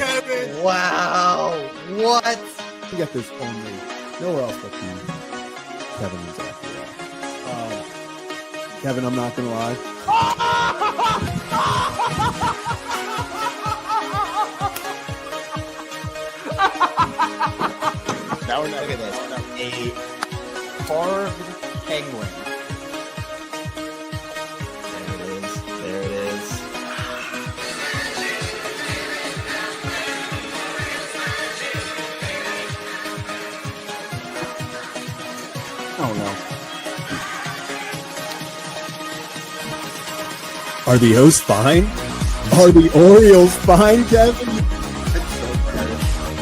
Kevin. Wow. What? You got this only nowhere else but you, Kevin and Zach. Kevin, I'm not going to lie. Now we're not. Look at this. A carved penguin. There it is. Oh, no. Are the O's fine? Are the Orioles fine, Kevin? It's so embarrassing.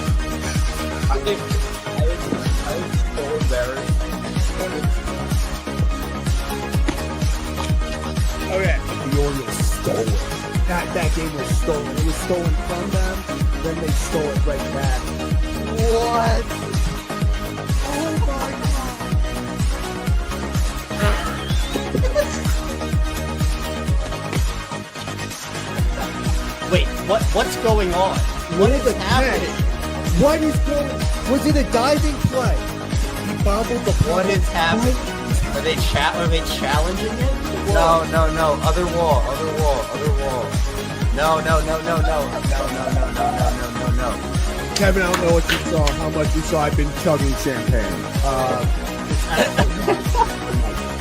I was so embarrassed. Okay. The Orioles stole it. That game was stolen. It was stolen from them, then they stole it right back. What? Oh my God. Wait, what's going on? What is happening? What is going? Was it a diving play? He bobbled the play. What is happening? Are they challenging it? No. Other wall. No. Kevin, I don't know what you saw, how much you saw. I've been chugging champagne.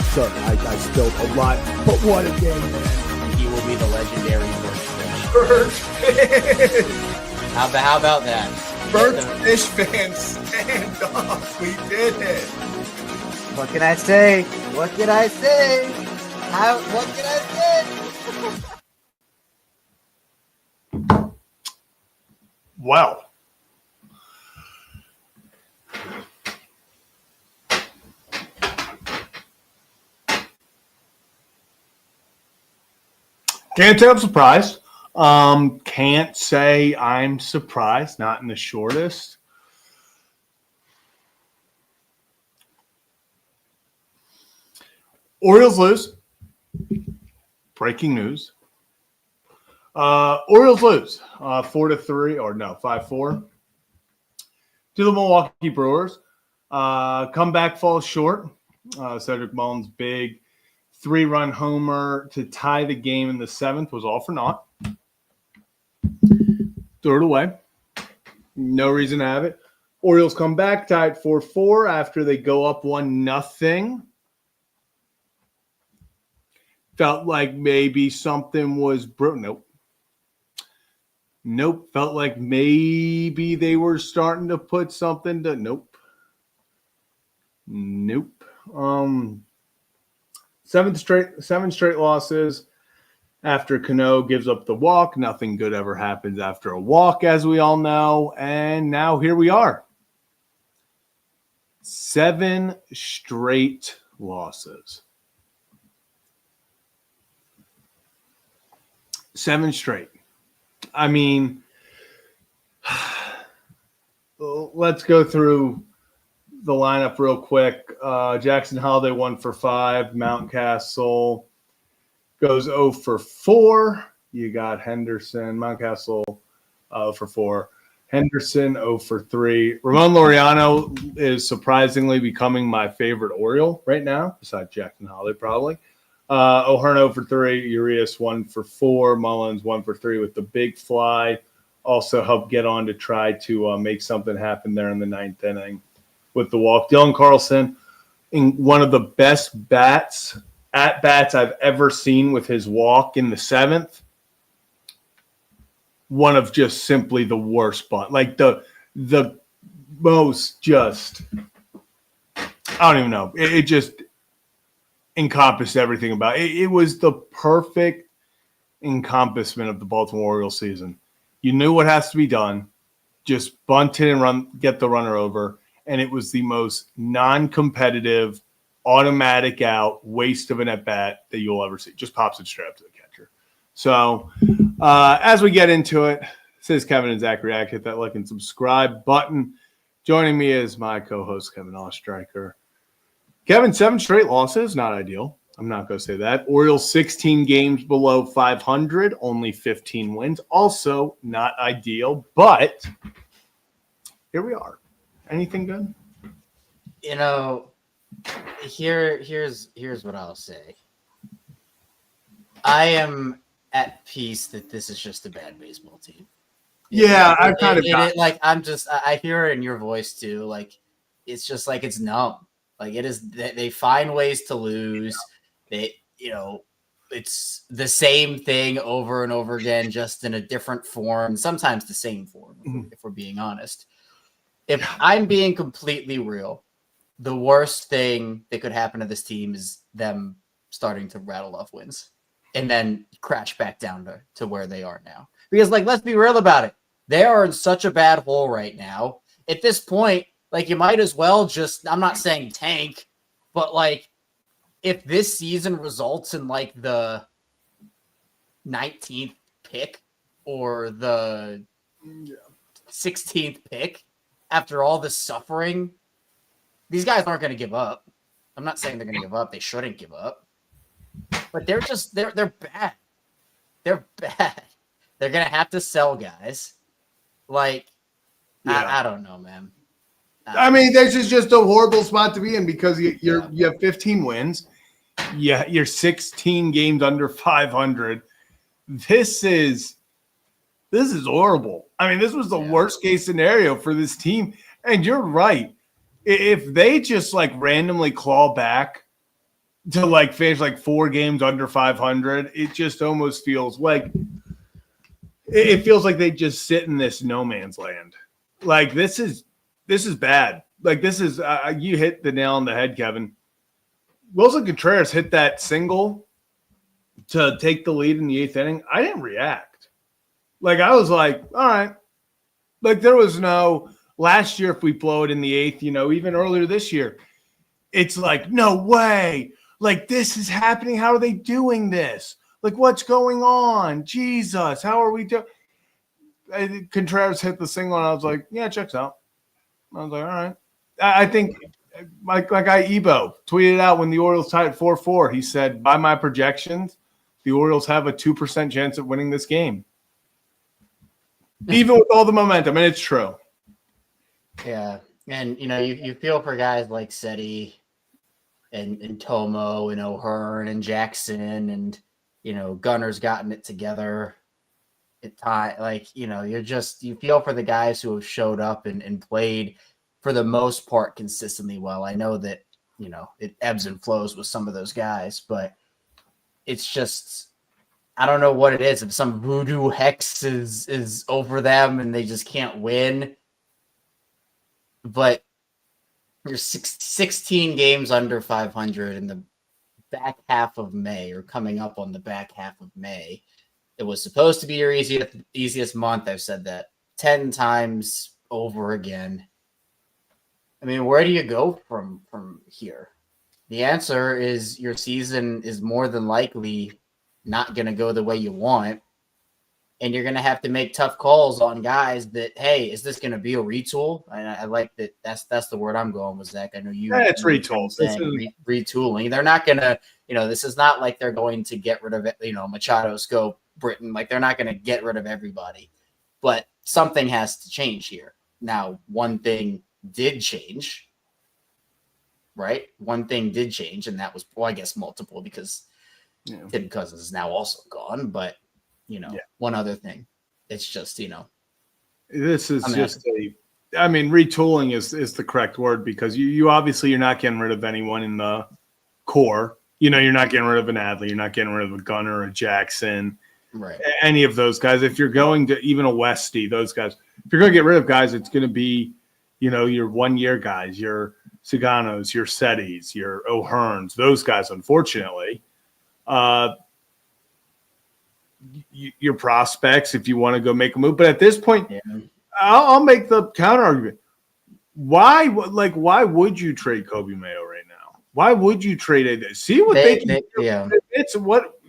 Sorry, I spilled a lot, but what a game, man. He will be the legendary Birdfish. How about that? Birdfish fans, stand up. We did it. What can I say? What can I say? Well. Can't say I'm surprised. Can't say I'm surprised. Not in the shortest. Orioles lose. Breaking news. Orioles lose 4-3 or no 5-4 to the Milwaukee Brewers. Comeback falls short. Cedric Mullins' big 3-run homer to tie the game in the 7th was all for naught. Threw it away. No reason to have it. Orioles come back, tied 4-4 after they go up 1-0. Felt like maybe something was Nope. Felt like maybe they were starting to put something to Nope. 7 straight losses after Cano gives up the walk. Nothing good ever happens after a walk, as we all know. And now here we are. 7 straight losses. 7 straight. I mean, let's go through the lineup real quick. Jackson Holliday 1 for 5. Mountcastle goes 0 for 4. You got Henderson. Mountcastle 0 for 4. Henderson 0 for 3. Ramon Laureano is surprisingly becoming my favorite Oriole right now, besides Jackson Holliday probably. O'Hearn 0 for 3. Urias 1 for 4. Mullins 1 for 3 with the big fly. Also helped get on to try to make something happen there in the 9th inning with the walk. Dylan Carlson, in one of the best at-bats I've ever seen with his walk in the 7th. One of just simply the worst bunt. Like the most just – I don't even know. It just encompassed everything about it. It was the perfect encompassment of the Baltimore Orioles season. You knew what has to be done. Just bunt it and get the runner over. And it was the most non-competitive, automatic out, waste of an at-bat that you'll ever see. Just pops it straight up to the catcher. So as we get into it, this is Kevin and Zach React. Hit that like and subscribe button. Joining me is my co-host, Kevin Ostreicher. Kevin, 7 straight losses, not ideal. I'm not going to say that. Orioles 16 games below 500, only 15 wins. Also not ideal, but here we are. Anything good? You know, here's what I'll say. I am at peace that this is just a bad baseball team. Yeah, I kind of like I hear it in your voice too. Like it's just like it's numb. Like it is. They find ways to lose. They, it's the same thing over and over again, just in a different form. Sometimes the same form, if we're being honest. If I'm being completely real, the worst thing that could happen to this team is them starting to rattle off wins and then crash back down to where they are now. Because, like, let's be real about it. They are in such a bad hole right now. At this point, like, you might as well just, I'm not saying tank, but, like, if this season results in, like, the 19th pick or the 16th pick after all this suffering, these guys aren't going to give up. I'm not saying they're going to give up. They shouldn't give up. But they're bad. They're bad. They're going to have to sell guys. Like, I don't know, man. I mean, this is just a horrible spot to be in because you have 15 wins. Yeah, you're 16 games under 500. This is horrible. I mean, this was the worst case scenario for this team. And you're right. If they just like randomly claw back to like finish like 4 games under 500, it just almost feels like it feels like they just sit in this no man's land. Like this is bad. Like this is you hit the nail on the head, Kevin. Wilson Contreras hit that single to take the lead in the 8th inning. I didn't react. Like I was like, all right. Like there was no last year if we blow it in the 8th, even earlier this year, it's like no way. Like this is happening. How are they doing this? Like what's going on? Jesus, how are we doing? Contreras hit the single, and I was like, yeah, checks out. I was like, all right. I think my guy Ebo tweeted out when the Orioles tied at 4-4. He said, by my projections, the Orioles have a 2% chance of winning this game. Even with all the momentum, and it's true. Yeah. And, you feel for guys like Seti and Tomo and O'Hearn and Jackson and, Gunner's gotten it together. You feel for the guys who have showed up and played for the most part consistently well. I know that, it ebbs and flows with some of those guys, but it's just, I don't know what it is. If some voodoo hex is over them and they just can't win, but you're 16 games under 500 in the back half of May or coming up on the back half of May. It was supposed to be your easiest month. I've said that 10 times over again. I mean, where do you go from here? The answer is your season is more than likely not going to go the way you want. And you're going to have to make tough calls on guys that, hey, is this going to be a retool? And I like that. That's the word I'm going with, Zach. I know you. Yeah, it's retools. Retooling. They're not going to, this is not like they're going to get rid of it, Machado, Scope, Britton. Like they're not going to get rid of everybody. But something has to change here. Now, one thing did change, right? One thing did change, and that was, I guess, multiple because Tim Cousins is now also gone. But, one other thing. It's just, This is retooling is the correct word because you obviously you're not getting rid of anyone in the core. You're not getting rid of an Adley. You're not getting rid of a Gunner or a Jackson. Right. Any of those guys. If you're going to even a Westy, those guys, if you're going to get rid of guys, it's going to be, your 1-year guys, your Ciganos, your Setis, your O'Hearns, those guys, unfortunately. Your prospects, if you want to go make a move. But at this point, I'll make the counter argument. Why would you trade Kobe Mayo right now? Why would you trade it? See what they can do. Yeah. It's what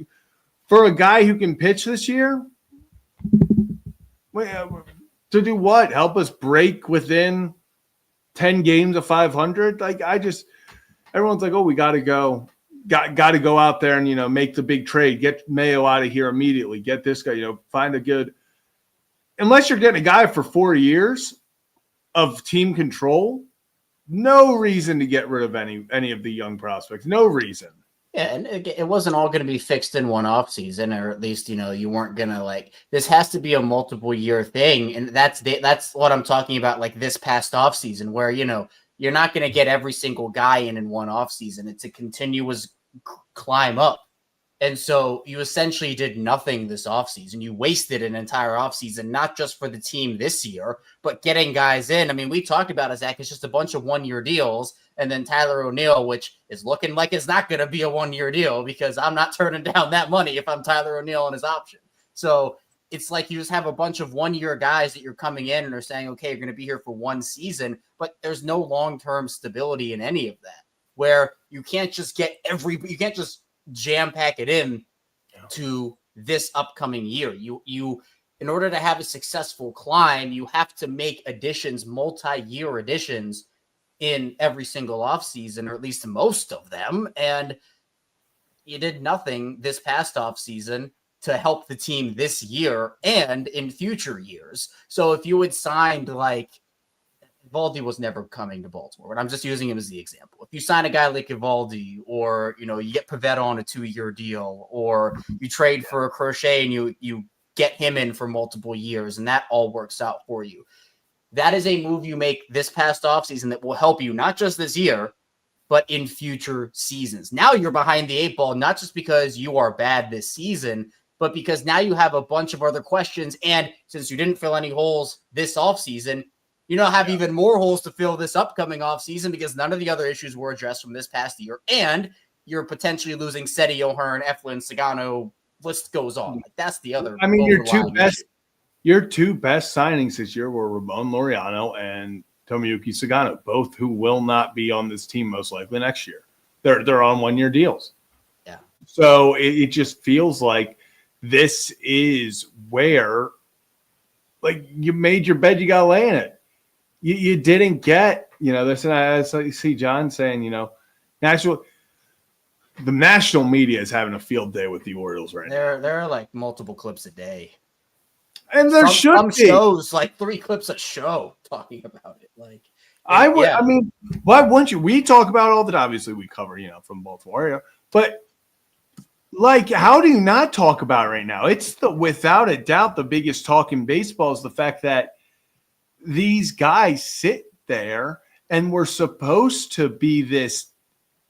for a guy who can pitch this year. To do what? Help us break within 10 games of 500? Like everyone's like, oh, we got to go. got to go out there and, make the big trade, get Mayo out of here immediately, get this guy, find a good – unless you're getting a guy for 4 years of team control, no reason to get rid of any of the young prospects. No reason. Yeah, and it wasn't all going to be fixed in one offseason, or at least, you weren't going to this has to be a multiple year thing. And that's what I'm talking about, like this past offseason where, you're not going to get every single guy in one offseason. It's a continuous climb up. And so you essentially did nothing this offseason. You wasted an entire offseason, not just for the team this year, but getting guys in. I mean, we talked about it, Zach. It's just a bunch of one-year deals. And then Tyler O'Neill, which is looking like it's not going to be a one-year deal because I'm not turning down that money if I'm Tyler O'Neill and his option. So it's like you just have a bunch of one-year guys that you're coming in and are saying, okay, you're going to be here for one season, but there's no long-term stability in any of that, where you can't just you can't just jam pack it in to this upcoming year. You in order to have a successful climb, you have to make additions, multi-year additions in every single offseason, or at least most of them. And you did nothing this past offseason to help the team this year and in future years. So if you had signed Eovaldi was never coming to Baltimore, but I'm just using him as the example. If you sign a guy like Eovaldi, or you get Pivetta on a 2-year deal, or you trade for a Crochet and you get him in for multiple years, and that all works out for you. That is a move you make this past offseason that will help you not just this year, but in future seasons. Now you're behind the 8 ball, not just because you are bad this season, but because now you have a bunch of other questions. And since you didn't fill any holes this offseason, you now have even more holes to fill this upcoming offseason because none of the other issues were addressed from this past year. And you're potentially losing Seti, O'Hearn, Eflin, Sagano, list goes on. That's the other. I mean, your two best signings this year were Ramon Laureano and Tomoyuki Sagano, both who will not be on this team most likely next year. They're on 1-year deals. Yeah. So it just feels like this is where, you made your bed, you got to lay in it. You didn't get, this, and I see John saying, the national media is having a field day with the Orioles right now. There are multiple clips a day. And there should be. Shows, 3 clips a show talking about it. I mean, why wouldn't you? We talk about it all the time. Obviously, we cover, from Baltimore area. But, how do you not talk about it right now? It's without a doubt, the biggest talk in baseball is the fact that these guys sit there and we're supposed to be this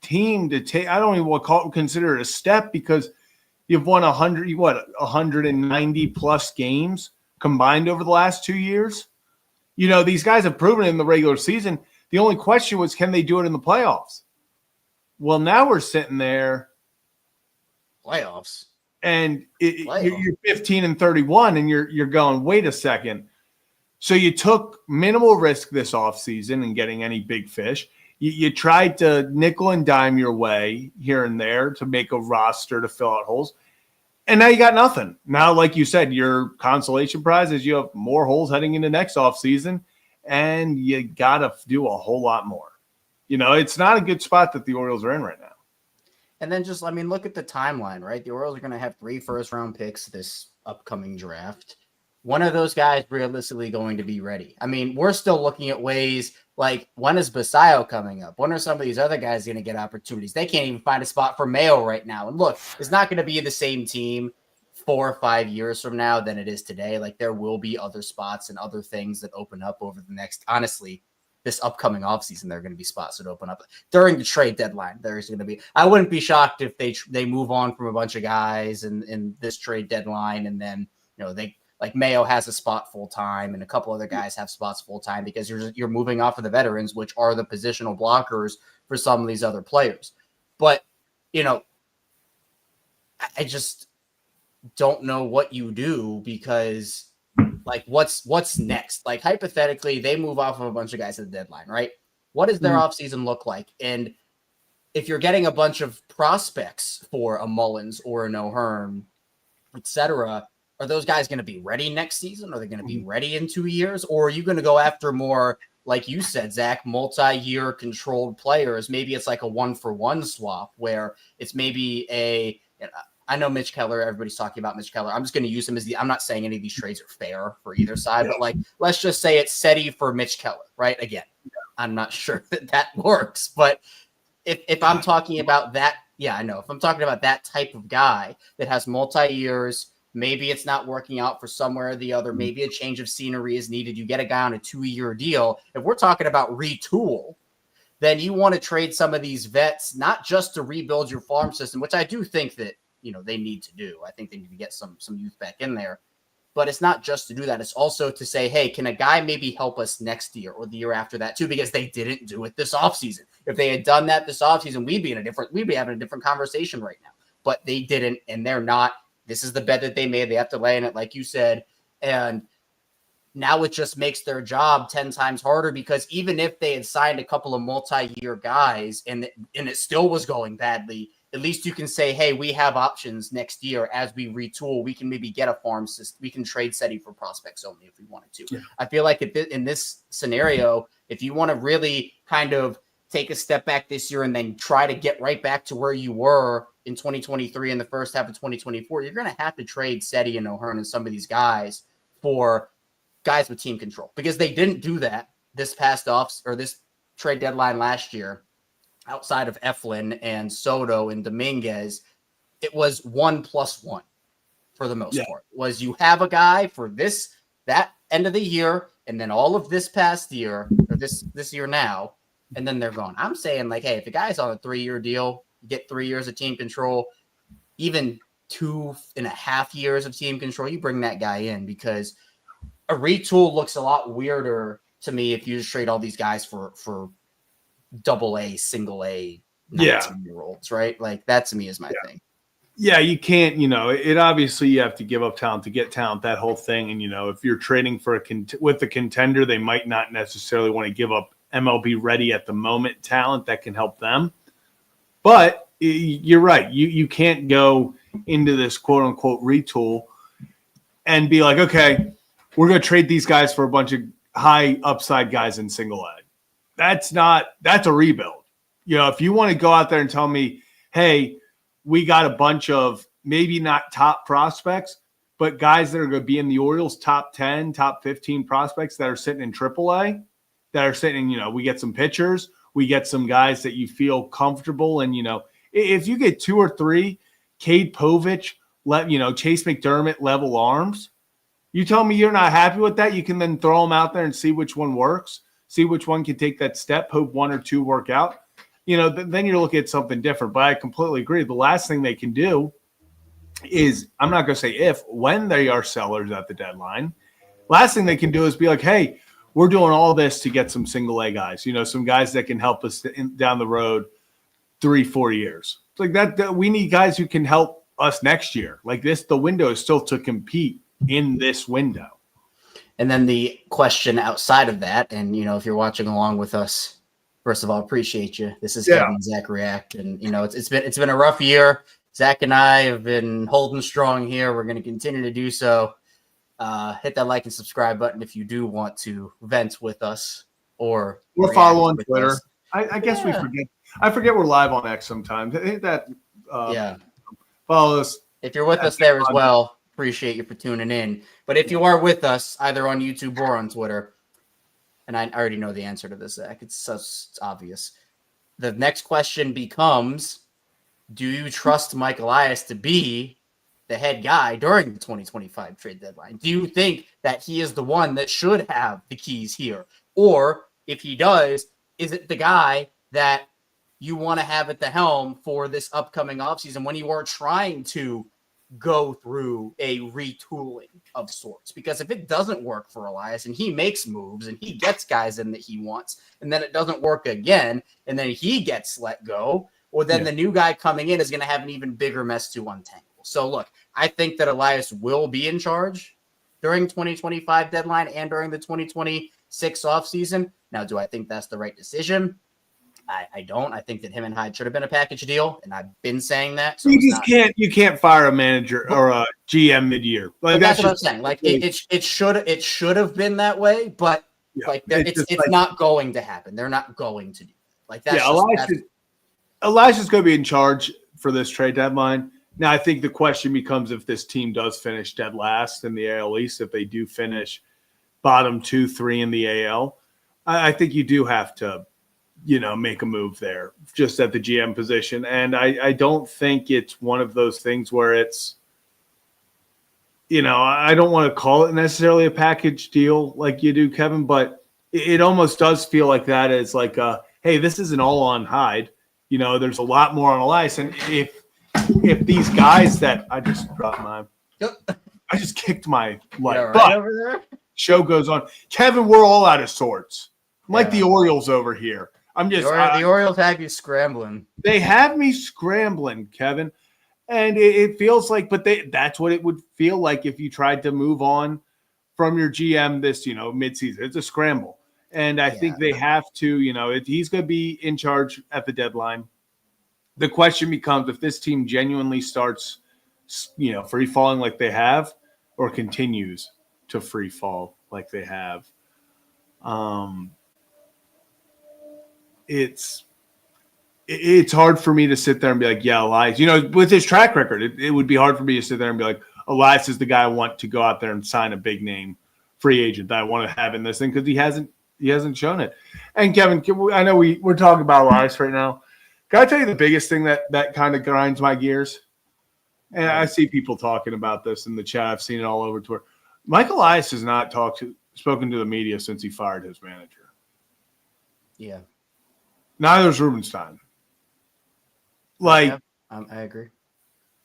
team to take. I don't even consider it a step because you've won 190 plus games combined over the last 2 years. These guys have proven it in the regular season. The only question was, can they do it in the playoffs? Well, now we're sitting there. Playoffs. And you're 15-31 and you're going, wait a second. So you took minimal risk this offseason in getting any big fish. You tried to nickel and dime your way here and there to make a roster to fill out holes. And now you got nothing. Now, like you said, your consolation prize is you have more holes heading into next offseason, and you got to do a whole lot more. It's not a good spot that the Orioles are in right now. And then look at the timeline, right? The Orioles are going to have 3 first-round picks this upcoming draft. One of those guys realistically going to be ready. I mean, we're still looking at ways when is Basayo coming up? When are some of these other guys going to get opportunities? They can't even find a spot for Mayo right now. And look, it's not going to be the same team 4 or 5 years from now than it is today. There will be other spots and other things that open up over the next, honestly, this upcoming offseason. There are going to be spots that open up during the trade deadline. There's going to be, I wouldn't be shocked if they move on from a bunch of guys in this trade deadline. And then, Mayo has a spot full time and a couple other guys have spots full time because you're moving off of the veterans, which are the positional blockers for some of these other players. But, I just don't know what you do because what's next? Hypothetically, they move off of a bunch of guys at the deadline, right? What does their offseason look like? And if you're getting a bunch of prospects for a Mullins or an O'Hearn, et cetera, are those guys going to be ready next season? Are they going to be ready in 2 years? Or are you going to go after more like you said, Zach, multi-year controlled players. Maybe it's like a 1-for-1 swap where it's maybe I know Mitch Keller, everybody's talking about Mitch Keller. I'm just going to use him I'm not saying any of these trades are fair for either side, but like, let's just say it's SETI for Mitch Keller, right? Again, I'm not sure that works, but if I'm talking about that, I know. If I'm talking about that type of guy that has multi-years, maybe it's not working out for somewhere or the other. Maybe a change of scenery is needed. You get a guy on a 2-year deal. If we're talking about retool, then you want to trade some of these vets, not just to rebuild your farm system, which I do think that, they need to do. I think they need to get some youth back in there. But it's not just to do that. It's also to say, hey, can a guy maybe help us next year or the year after that too? Because they didn't do it this offseason. If they had done that this offseason, we'd be having a different conversation right now. But they didn't, and they're not. This is the bet that they made. They have to lay in it, like you said. And now it just makes their job 10 times harder, because even if they had signed a couple of multi-year guys and it still was going badly, at least you can say, hey, we have options next year as we retool. We can maybe get a farm system. We can trade SETI for prospects only if we wanted to. Yeah. I feel like in this scenario, if you want to really kind of take a step back this year and then try to get right back to where you were in 2023 in the first half of 2024, you're going to have to trade SETI and O'Hearn and some of these guys for guys with team control, because they didn't do that this trade deadline last year. Outside of Eflin and Soto and Dominguez, it was 1+1 for the most part. Was you have a guy for that end of the year, and then all of this past year, or this year now, and then they're gone. I'm saying, like, hey, if a guy's on a 3-year deal, you get 3 years of team control, even 2.5 years of team control, you bring that guy in, because a retool looks a lot weirder to me if you just trade all these guys for AA, single A, 19-year-olds, right? Like, that to me is my thing. Yeah, you can't, it obviously you have to give up talent to get talent, that whole thing. And, if you're trading with the contender, they might not necessarily want to give up MLB ready at the moment talent that can help them. But you're right. You can't go into this quote unquote retool and be like, okay, we're going to trade these guys for a bunch of high upside guys in single A. That's a rebuild. If you want to go out there and tell me, hey, we got a bunch of maybe not top prospects, but guys that are going to be in the Orioles top 10, top 15 prospects that are sitting in AAA, that are sitting, we get some pitchers, we get some guys that you feel comfortable. And, if you get 2 or 3 Cade Povich, Chase McDermott level arms, you tell me you're not happy with that, you can then throw them out there and see which one works. See which one can take that step, hope 1 or 2 work out. Then you're looking at something different. But I completely agree. The last thing they can do is, I'm not going to say when they are sellers at the deadline, last thing they can do is be like, hey, we're doing all this to get some single A guys, some guys that can help us down the road 3-4 years. It's like that we need guys who can help us next year. Like this, the window is still to compete in this window. And then the question outside of that, and, if you're watching along with us, first of all, appreciate you. This is Kevin and Zach React. And, it's been a rough year. Zach and I have been holding strong here. We're going to continue to do so. Hit that like and subscribe button if you do want to vent with us or follow on Twitter. I guess we forget. I forget we're live on X sometimes. Hit that. Follow us. If you're with us there as well, appreciate you for tuning in. But if you are with us either on YouTube or on Twitter, and I already know the answer to this, Zach, it's obvious. The next question becomes, do you trust Mike Elias to be the head guy during the 2025 trade deadline? Do you think that he is the one that should have the keys here? Or if he does, is it the guy that you want to have at the helm for this upcoming offseason when you are trying to go through a retooling of sorts? Because if it doesn't work for Elias and he makes moves and he gets guys in that he wants, and then it doesn't work again, and then he gets let go, well, then the new guy coming in is going to have an even bigger mess to untangle. So look, I think that Elias will be in charge during 2025 deadline and during the 2026 offseason. Now, do I think that's the right decision? I don't. I think that him and Hyde should have been a package deal, and I've been saying that. So you can't fire a manager or a GM mid-year. Like, that's what I'm saying. Like it should have been that way, but Like it's not going to happen. They're not going to do it. Like that's Elijah's going to be in charge for this trade deadline. Now, I think the question becomes if this team does finish dead last in the AL East, if they do finish bottom 2, 3 in the AL, I think you do have to, make a move there just at the GM position. And I don't think it's one of those things where it's, I don't want to call it necessarily a package deal like you do, Kevin, but it almost does feel like that as like, hey, this is an all-on Hyde. There's a lot more on Elias. And if these guys that I just dropped I just kicked my leg. Yeah, right over there. Show goes on. Kevin, we're all out of sorts. I'm like the Orioles over here. The Orioles have you scrambling. They have me scrambling, Kevin. And it feels like, but that's what it would feel like if you tried to move on from your GM this, midseason. It's a scramble. And I think they have to, he's going to be in charge at the deadline. The question becomes if this team genuinely starts, free falling like they have or continues to free fall like they have. It's hard for me to sit there and be like, yeah, Elias, with his track record, it would be hard for me to sit there and be like, Elias is the guy I want to go out there and sign a big name free agent that I want to have in this thing because he hasn't shown it. And Kevin, I know we're talking about Elias right now. Can I tell you the biggest thing that kind of grinds my gears? And I see people talking about this in the chat. I've seen it all over Twitter. Mike Elias has not spoken to the media since he fired his manager. Yeah. Neither is Rubenstein. Like, I agree.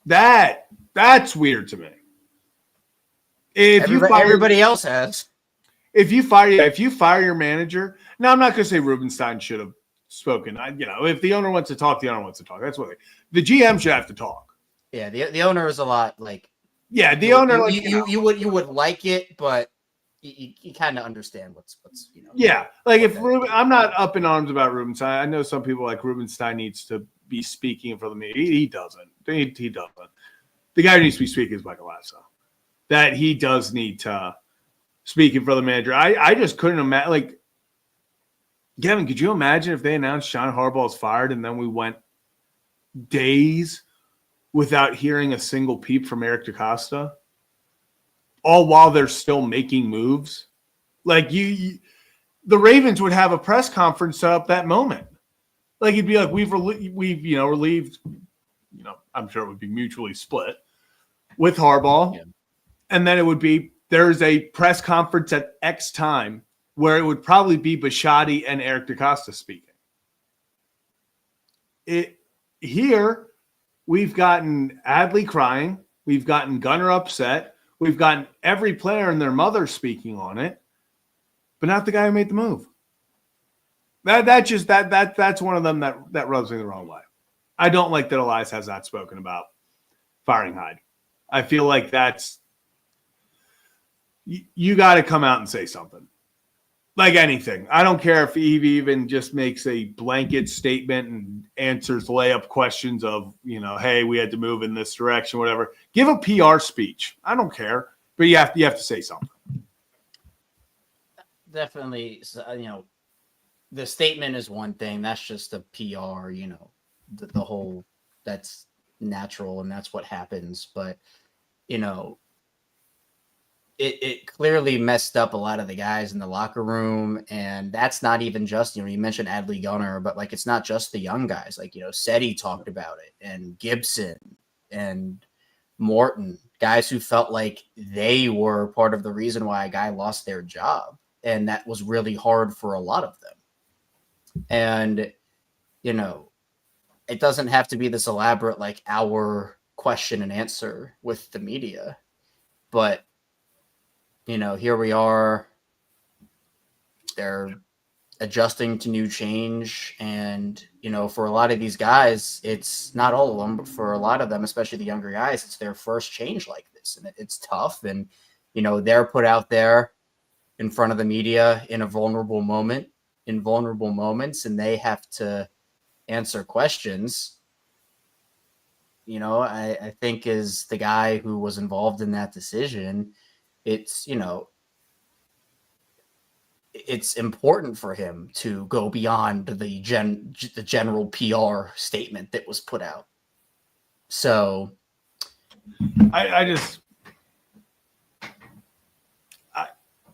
That's weird to me. Everybody else has. If you fire your manager, now I'm not going to say Rubenstein should have spoken. If the owner wants to talk, the owner wants to talk. That's what the GM should have to talk. Yeah, the owner is a lot like. Yeah, the owner you would like it, but you kind of understand what's. Yeah, like if I'm not up in arms about Rubenstein. I know some people like Rubenstein needs to be speaking for the media. He doesn't. He doesn't. The guy who needs to be speaking is Michael Lasso. That he does need to speak in front of the manager. I just couldn't imagine. Like, Kevin, could you imagine if they announced John Harbaugh is fired and then we went days without hearing a single peep from Eric DaCosta, all while they're still making moves? Like the Ravens would have a press conference set up that moment. Like it'd be like we've relieved. I'm sure it would be mutually split with Harbaugh, and then it would be there's a press conference at X time where it would probably be Bisciotti and Eric DaCosta speaking. Here, we've gotten Adley crying. We've gotten Gunnar upset. We've gotten every player and their mother speaking on it, but not the guy who made the move. That's one of them that rubs me the wrong way. I don't like that Elias has not spoken about firing Hyde. I feel like that's you got to come out and say something. Like anything. I don't care if Eve even just makes a blanket statement and answers layup questions of, hey, we had to move in this direction, whatever. Give a PR speech. I don't care, but you have to say something. Definitely, the statement is one thing. That's just a PR, the whole that's natural and that's what happens. But, it clearly messed up a lot of the guys in the locker room. And that's not even just, you mentioned Adley Gunnar, but like, it's not just the young guys. Like, Seti talked about it and Gibson and Morton, guys who felt like they were part of the reason why a guy lost their job. And that was really hard for a lot of them. And, it doesn't have to be this elaborate, like hour question and answer with the media, but here we are, they're adjusting to new change. And, for a lot of these guys, it's not all of them, but for a lot of them, especially the younger guys, it's their first change like this. And it's tough. And, they're put out there in front of the media in vulnerable moments, and they have to answer questions. I think as the guy who was involved in that decision, it's, it's important for him to go beyond the general PR statement that was put out. So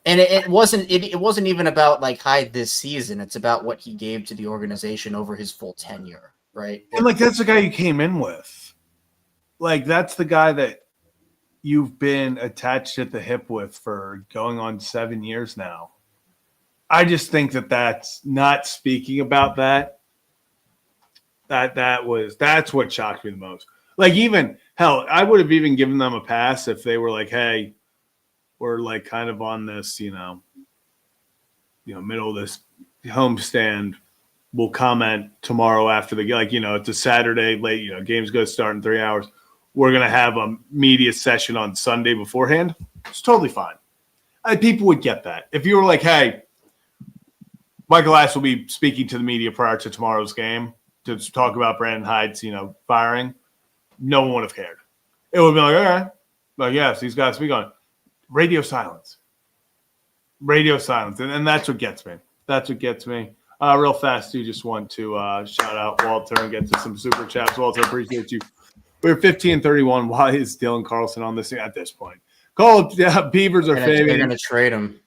and it wasn't even about like Hyde this season. It's about what he gave to the organization over his full tenure, right? And like that's the guy you came in with. Like that's the guy that you've been attached at the hip with for going on 7 years now. I just think that that's not speaking about that. That's what shocked me the most. Like even hell, I would have even given them a pass if they were like, hey, we're like kind of on this, middle of this homestand. We'll comment tomorrow after the it's a Saturday late, game's going to start in 3 hours. We're going to have a media session on Sunday beforehand. It's totally fine. People would get that. If you were like, hey, Michael Ash will be speaking to the media prior to tomorrow's game to talk about Brandon Hyde's, firing, no one would have cared. It would be like, all right, like, yes, these guys speak on it. Radio silence. And that's what gets me. Real fast, too, just want to shout out Walter and get to some super chats. Walter, appreciate you. We're 15-31. Why is Dylan Carlson on this at this point? Beavers are fading. They're going to trade him.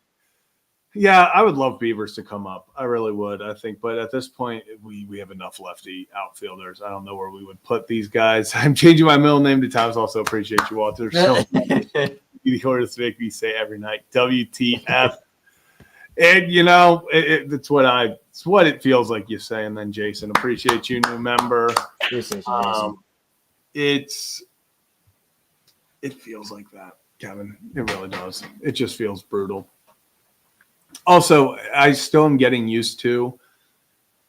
Yeah, I would love Beavers to come up. I really would, I think. But at this point, we have enough lefty outfielders. I don't know where we would put these guys. I'm changing my middle name to Times. Also appreciate you, Walter. So you hear this make me say every night, WTF. And, it's what it feels like you say. And then, Jason, appreciate you, new member. It feels like that, Kevin. It really does. It just feels brutal. Also, I still am getting used to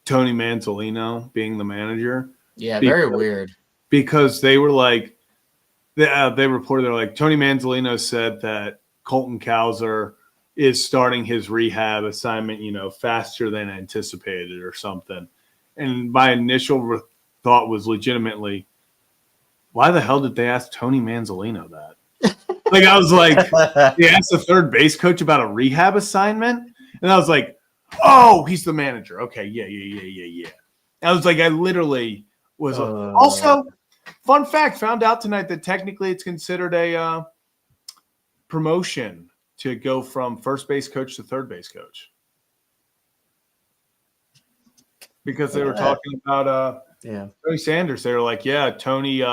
Tony Manzolino being the manager. Yeah, very weird. Because they were like, they reported, they're like, Tony Manzolino said that Colton Cowser is starting his rehab assignment, faster than anticipated or something. And my initial thought was legitimately, why the hell did they ask Tony Manzolino that? Like, I was like, they asked the third base coach about a rehab assignment. And I was like, oh, he's the manager. Okay, yeah. I was like, I literally was. Also, fun fact, found out tonight that technically it's considered a promotion to go from first base coach to third base coach. Because they were talking about Tony Sanders. They were like, yeah, Tony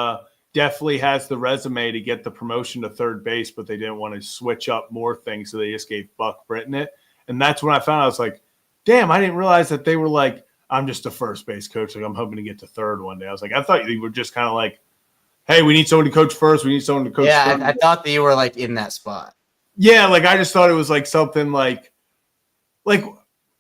definitely has the resume to get the promotion to third base, but they didn't want to switch up more things, so they just gave Buck Britton it. And that's when I found out, I was like, damn, I didn't realize that they were like, I'm just a first base coach. Like, I'm hoping to get to third one day. I was like, I thought you were just kind of like, hey, we need someone to coach first. We need someone to coach third. Yeah, I thought that you were like in that spot. Yeah, like I just thought it was like something like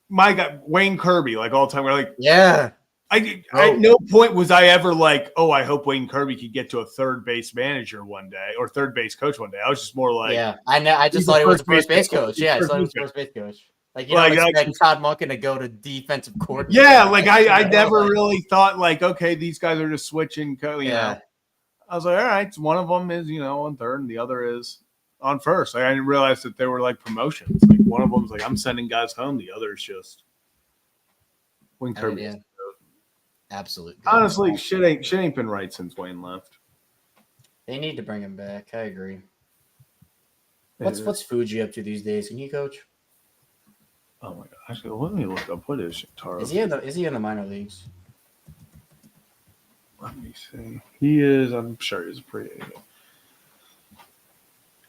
my guy, Wayne Kirby, like all the time. We're like, yeah. At no point was I ever like, oh, I hope Wayne Kirby could get to a third base manager one day or third base coach one day. I was just more like, yeah, I know. I just thought he was a first base coach. Yeah, I thought he was a first base coach. Like, you don't expect Todd Monken to go to defensive coordinator. Yeah, like I never really thought like, okay, these guys are just switching. You know, I was like, all right, one of them is on third, and the other is on first. Like, I didn't realize that there were like promotions. Like one of them was like, I'm sending guys home. The other is just Wayne Kirby. Absolutely. Honestly, shit ain't been right since Wayne left. They need to bring him back. I agree. What's Fuji up to these days? Can he coach? Oh my god! Actually, let me look up. What is Shintaro? Is he in the minor leagues? Let me see. He is. I'm sure he's a free agent.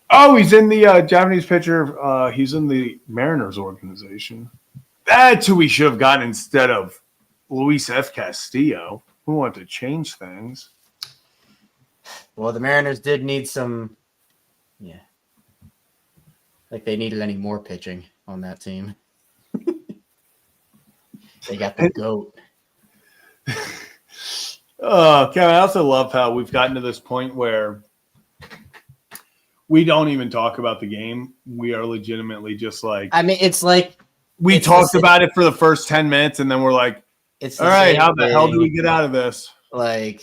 Oh, he's in the Japanese pitcher. He's in the Mariners organization. That's who we should have gotten instead of Luis F. Castillo, who wanted to change things. Well, the Mariners did need some, like they needed any more pitching on that team. They got the GOAT. Oh, Kevin, I also love how we've gotten to this point where we don't even talk about the game. We are legitimately just like, I mean, it's like we talked about it for the first 10 minutes, and then we're like, all right, how the hell do we get out of this? Like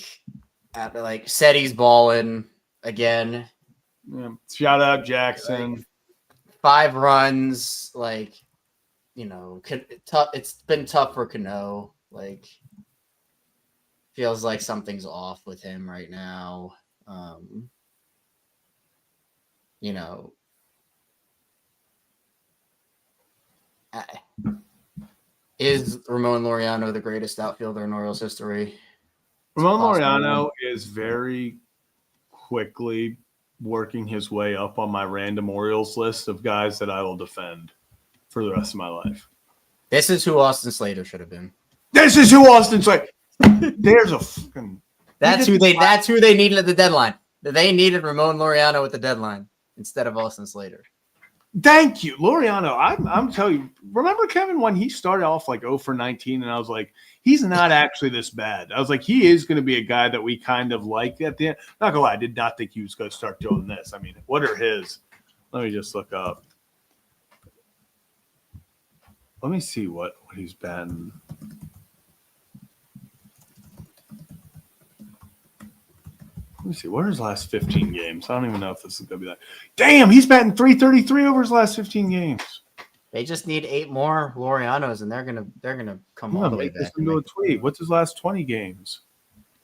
Seti's balling again. Yeah. Shout out Jackson. Like 5 runs. Like tough. It's been tough for Cano. Like, feels like something's off with him right now. You know, is Ramon Laureano the greatest outfielder in Orioles history? Ramon Laureano is very quickly working his way up on my random Orioles list of guys that I will defend for the rest of my life. This is who Austin Slater should have been. This is who Austin Slater. There's a fucking. That's who they needed at the deadline. They needed Ramon Laureano at the deadline instead of Austin Slater. Thank you, Laureano. I'm telling you. Remember, Kevin, when he started off like 0 for 19, and I was like, he's not actually this bad. I was like, he is going to be a guy that we kind of like at the end. Not gonna lie, I did not think he was going to start doing this. I mean, what are his? Let me just look up. Let me see what he's batting. Let me see. What are his last 15 games? I don't even know if this is going to be that. Damn, he's batting 333 over his last 15 games. They just need 8 more Laureanos, and they're gonna come all the way back. Listen to a tweet. What's his last 20 games?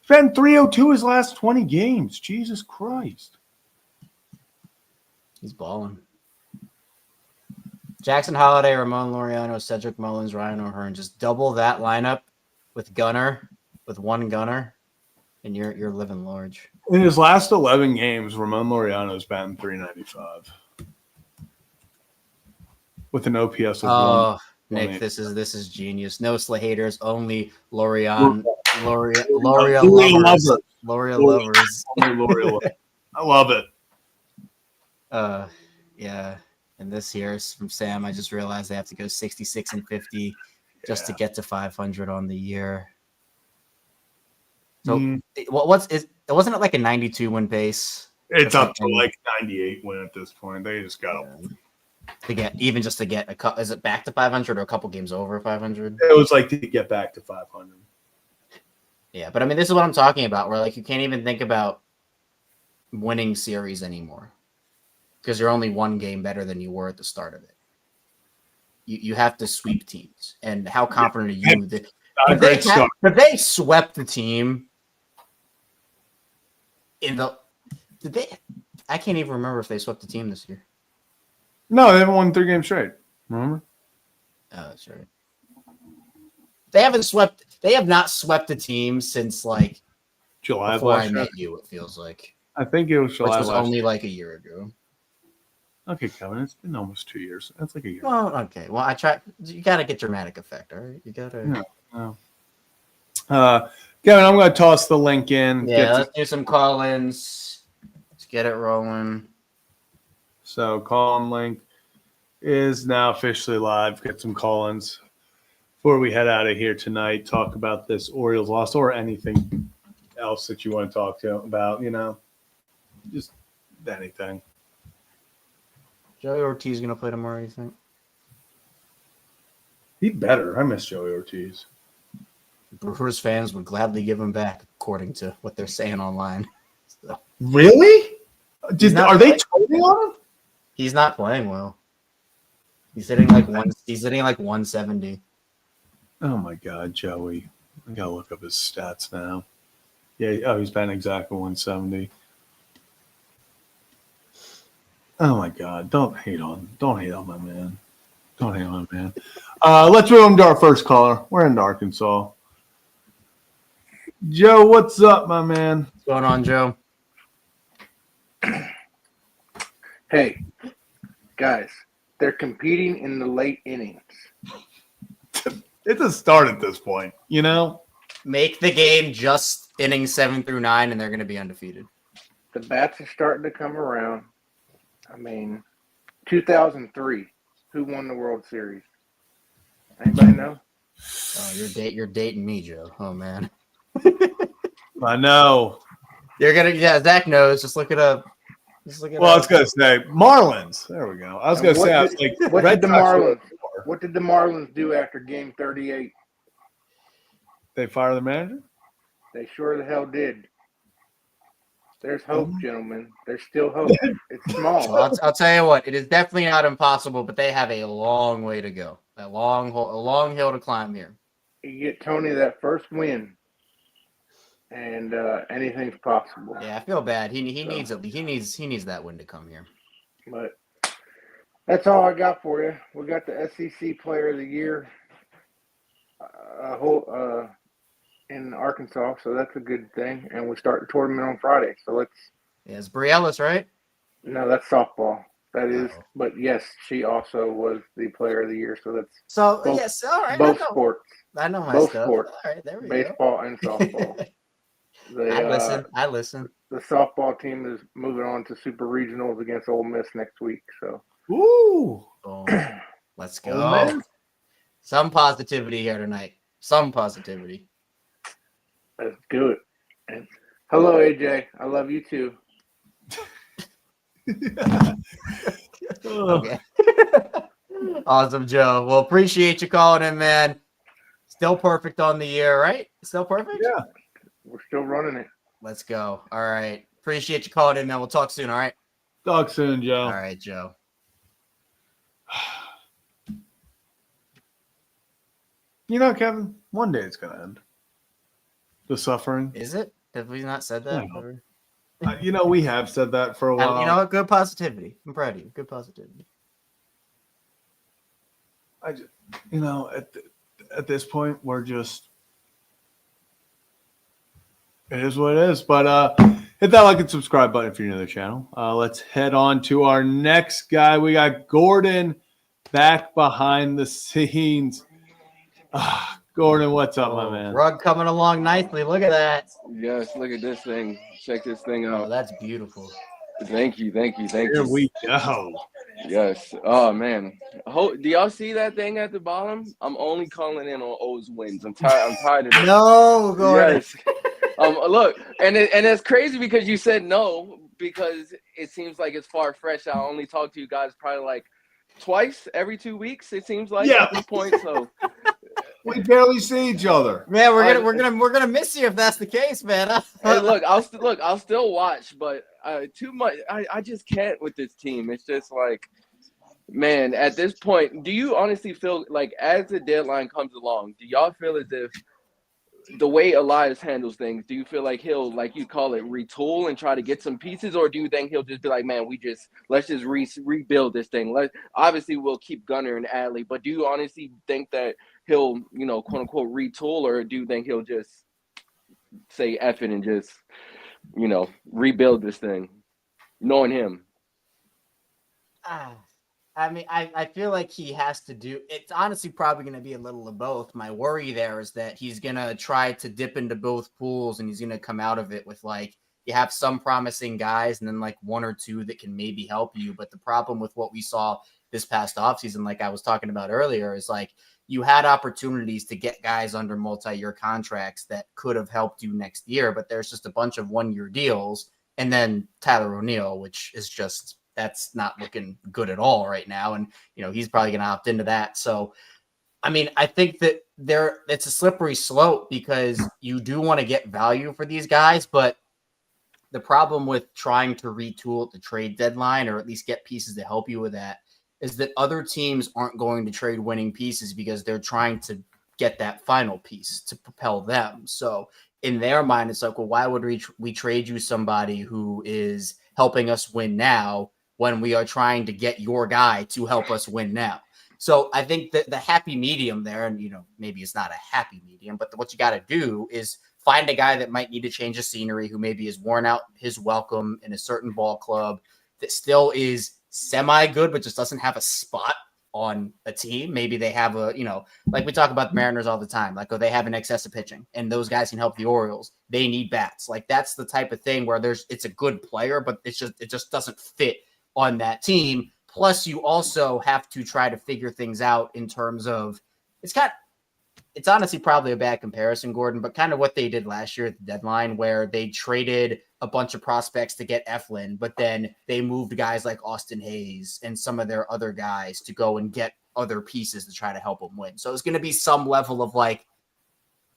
He's batting 302 his last 20 games. Jesus Christ. He's balling. Jackson Holliday, Ramon Laureano, Cedric Mullins, Ryan O'Hearn. Just double that lineup with one gunner, and you're living large. In his last 11 games, Ramon Laureano's batting 395 with an OPS of 1. Nick, this is genius. No haters, only Lauria lovers. I love it. Yeah. And this here is from Sam. I just realized they have to go 66 and 50 just to get to 500 on the year. So wasn't it like a 92 win pace? It's up to like 98 win at this point. They just got to get a couple. Is it back to 500 or a couple games over 500? It was like to get back to 500. Yeah, but I mean, this is what I'm talking about. Where like you can't even think about winning series anymore because you're only one game better than you were at the start of it. You have to sweep teams, and how confident are you that if they swept the team? I can't even remember if they swept the team this year. No, they haven't won 3 games straight. Remember? Oh, that's right. They have not swept the team since like July before I met you. It feels like. I think it was July. Which was only like a year ago. Okay, Kevin, it's been almost 2 years. That's like a year. Well, okay. Well, I try. You got to get dramatic effect, all right? You got to. No. Kevin, I'm going to toss the link in. Yeah, let's do some call-ins. Let's get it rolling. So, call-in link is now officially live. Get some call-ins before we head out of here tonight. Talk about this Orioles loss or anything else that you want to talk about. Just anything. Joey Ortiz going to play tomorrow, you think? He better. I miss Joey Ortiz. Brewers fans would gladly give him back, according to what they're saying online. So. Really? Are they toting on him? He's not playing well. He's hitting like 170. Oh my God, Joey! I gotta look up his stats now. Yeah. He's batting exactly 170. Oh my God! Don't hate on my man. Don't hate on him, man. Let's move on to our first caller. We're in Arkansas. Joe, what's up, my man? What's going on, Joe? Hey, guys, they're competing in the late innings. It's a start at this point, Make the game just innings 7 through 9, and they're going to be undefeated. The bats are starting to come around. I mean, 2003, who won the World Series? Anybody know? Oh, you're dating me, Joe. Oh man. I know. Zach knows. Just look it up. I was gonna say Marlins. There we go. I was gonna say what did the Marlins do after Game 38? They fire the manager? They sure the hell did. There's hope, gentlemen. There's still hope. It's small. Well, I'll tell you what, it is definitely not impossible, but they have a long way to go. A long hill to climb here. You get Tony that first win, and anything's possible. Yeah, I feel bad. He needs that win to come here. But that's all I got for you. We got the SEC Player of the Year in Arkansas, so that's a good thing. And we start the tournament on Friday. So let's. Yeah, it's Brie Ellis, right? No, that's softball. That is, but yes, she also was the Player of the Year. So that's so both, yes, all right. both sports. I know my both stuff. sports. All right, there we Baseball and softball. I listen. The softball team is moving on to super regionals against Ole Miss next week. So, Ooh, boom. Let's go. Some positivity here tonight. Some positivity. Let's do it. And hello, AJ. I love you too. Okay. Awesome, Joe. Well, appreciate you calling in, man. Still perfect on the year, right? Still perfect? Yeah. We're still running it. Let's go. All right. Appreciate you calling in, man. We'll talk soon, all right? Talk soon, Joe. All right, Joe. You know, Kevin, one day it's going to end. The suffering. Is it? Have we not said that? You know, we have said that for a while. You know what? Good positivity. I'm proud of you. Good positivity. I just, you know, at this point, we're just, it is what it is. But hit that like and subscribe button if you're new to the channel. Let's head on to our next guy. We got Gordon back behind the scenes. Gordon, what's up, my man? Rug coming along nicely. Look at that. Yes, look at this thing. Check this thing out. Oh, that's beautiful. Thank you. Here we go. Yes. Oh man. Do y'all see that thing at the bottom? I'm only calling in on O's wins. I'm tired of it. No, Gordon. Yes. Look, and it's crazy because you said no, because it seems like it's far fetched. I only talk to you guys probably like twice every 2 weeks. It seems like at this point. So we barely see each other. Man, we're gonna miss you if that's the case, man. Hey, look, I'll still watch, but too much. I just can't with this team. It's just like, man, at this point, do you honestly feel like as the deadline comes along, do y'all feel as if the way Elias handles things, do you feel like he'll, like you call it, retool and try to get some pieces, or do you think he'll just be like, man, let's just rebuild this thing? Obviously we'll keep Gunner and Adley, but do you honestly think that he'll, quote unquote, retool, or do you think he'll just say F it and just, rebuild this thing, knowing him? I mean, I feel like he has to do. It's honestly probably going to be a little of both. My worry there is that he's going to try to dip into both pools, and he's going to come out of it with, like, you have some promising guys and then like one or two that can maybe help you. But the problem with what we saw this past offseason, like I was talking about earlier, is like you had opportunities to get guys under multi-year contracts that could have helped you next year, but there's just a bunch of one-year deals. And then Tyler O'Neill, which is just, that's not looking good at all right now. And, he's probably going to opt into that. So, I mean, I think that it's a slippery slope because you do want to get value for these guys, but the problem with trying to retool at the trade deadline, or at least get pieces to help you with that, is that other teams aren't going to trade winning pieces because they're trying to get that final piece to propel them. So in their mind, it's like, well, why would we trade you somebody who is helping us win now when we are trying to get your guy to help us win now? So I think that the happy medium there, and, maybe it's not a happy medium, but what you got to do is find a guy that might need to change the scenery, who maybe has worn out his welcome in a certain ball club that still is semi-good, but just doesn't have a spot on a team. Maybe they have like we talk about the Mariners all the time, like, they have an excess of pitching and those guys can help the Orioles. They need bats. Like, that's the type of thing where it's a good player, but it just doesn't fit on that team. Plus you also have to try to figure things out in terms of, it's honestly probably a bad comparison, Gordon, but kind of what they did last year at the deadline, where they traded a bunch of prospects to get Eflin, but then they moved guys like Austin Hayes and some of their other guys to go and get other pieces to try to help them win. So it's going to be some level of like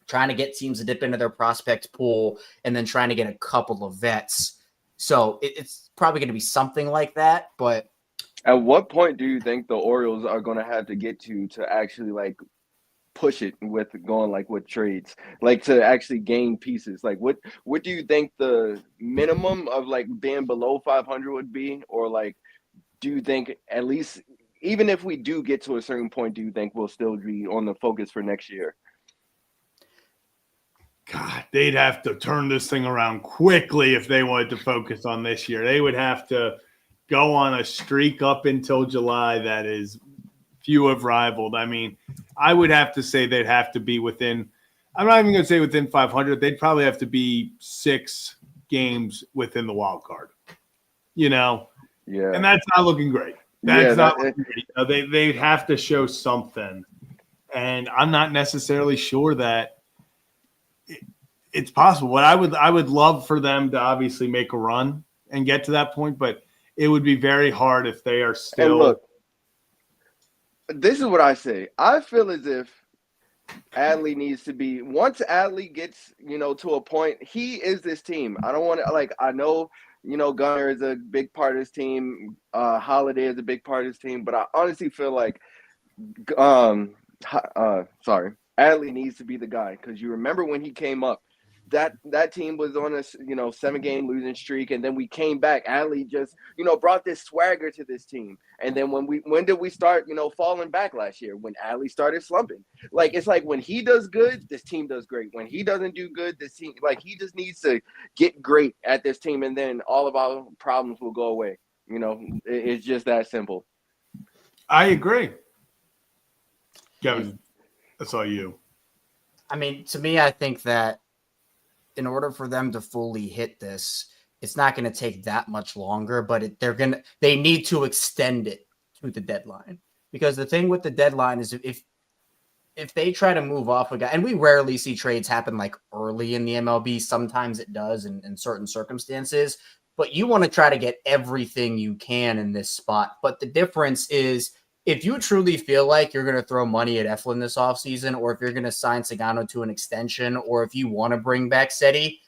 trying to get teams to dip into their prospect pool and then trying to get a couple of vets So it's probably going to be something like that. But At what point do you think the Orioles are going to have to get to actually like push it with going like with trades, like to actually gain pieces? Like what do you think the minimum of like being below 500 would be, or like do you think at least even if we do get to a certain point, do you think we'll still be on the focus for next year? God, they'd have to turn this thing around quickly if they wanted to focus on this year. They would have to go on a streak up until July that is few have rivaled. I mean, I would have to say they'd have to be within – I'm not even going to say within 500. They'd probably have to be 6 games within the wild card, Yeah. And that's not looking great. That's not looking great. They'd have to show something. And I'm not necessarily sure that it's possible. What I would love for them to obviously make a run and get to that point, but it would be very hard if they are still. And look, this is what I say. I feel as if Adley needs to be, once Adley gets, to a point, he is this team. I don't want to, I know, Gunnar is a big part of this team. Holiday is a big part of this team, but I honestly feel like, Adley needs to be the guy, because you remember when he came up, that team was on a 7-game losing streak, and then we came back. Adley just brought this swagger to this team, and then when did we start falling back last year? When Adley started slumping. It's like when he does good, this team does great. When he doesn't do good, this team he just needs to get great at this team, and then all of our problems will go away. It's just that simple. I agree. Kevin, that's all you. I mean, to me, I think that in order for them to fully hit this, it's not going to take that much longer, but they need to extend it to the deadline, because the thing with the deadline is if they try to move off a guy, and we rarely see trades happen early in the MLB, sometimes it does in certain circumstances, but you want to try to get everything you can in this spot. But the difference is, if you truly feel like you're going to throw money at Eflin this offseason, or if you're going to sign Sagano to an extension, or if you want to bring back Seti,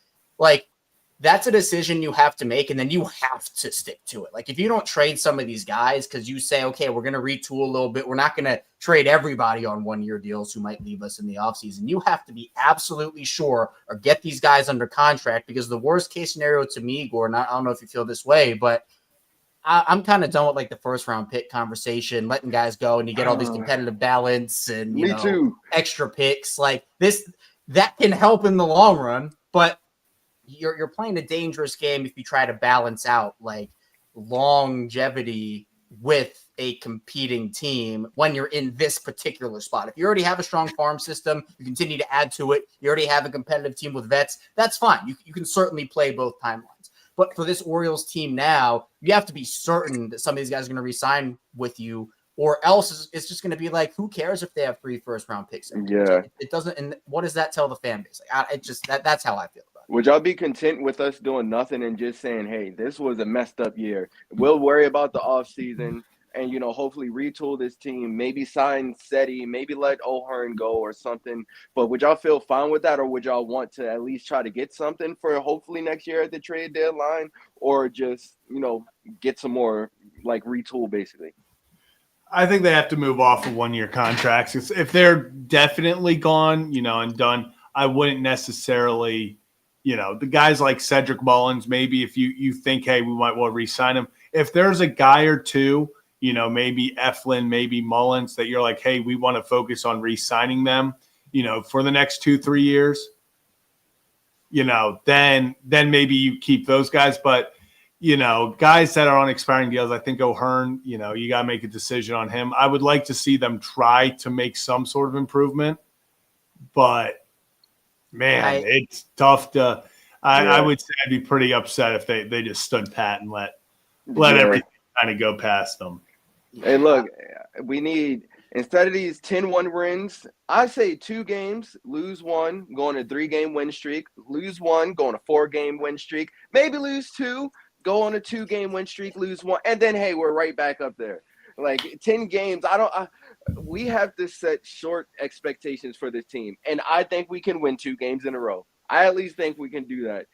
that's a decision you have to make, and then you have to stick to it. If you don't trade some of these guys because you say, okay, we're going to retool a little bit, we're not going to trade everybody on 1-year deals who might leave us in the offseason. You have to be absolutely sure or get these guys under contract, because the worst case scenario to me, Gordon, I don't know if you feel this way, but I'm kind of done with the first round pick conversation, letting guys go, and you get all these competitive balance and extra picks this. That can help in the long run, but you're playing a dangerous game if you try to balance out longevity with a competing team when you're in this particular spot. If you already have a strong farm system, you continue to add to it. You already have a competitive team with vets. That's fine. You can certainly play both timelines. But for this Orioles team now, you have to be certain that some of these guys are going to re-sign with you, or else it's just going to be who cares if they have 3 first-round picks? Yeah. It doesn't. And what does that tell the fan base? That's how I feel about it. Would y'all be content with us doing nothing and just saying, hey, this was a messed up year. We'll worry about the offseason and, hopefully retool this team, maybe sign Seti, maybe let O'Hearn go or something. But would y'all feel fine with that, or would y'all want to at least try to get something for hopefully next year at the trade deadline, or just, get some more retool basically? I think they have to move off of 1-year contracts. If they're definitely gone, and done, I wouldn't necessarily, the guys like Cedric Mullins, maybe if you think, hey, we might want to re-sign him. If there's a guy or two, maybe Eflin, maybe Mullins, that you're like, hey, we want to focus on re-signing them, for the next 2-3 years, then maybe you keep those guys. But, guys that are on expiring deals, I think O'Hearn, you got to make a decision on him. I would like to see them try to make some sort of improvement, but man, it's tough to I would say I'd be pretty upset if they just stood pat and let everything kind of go past them. Hey, look, we need, instead of these 10-1 wins, I say 2 games, lose 1, go on a 3-game win streak, lose 1, go on a 4-game win streak, maybe lose 2, go on a 2-game win streak, lose 1, and then, hey, we're right back up there. 10 games, we have to set short expectations for this team, and I think we can win 2 games in a row. I at least think we can do that.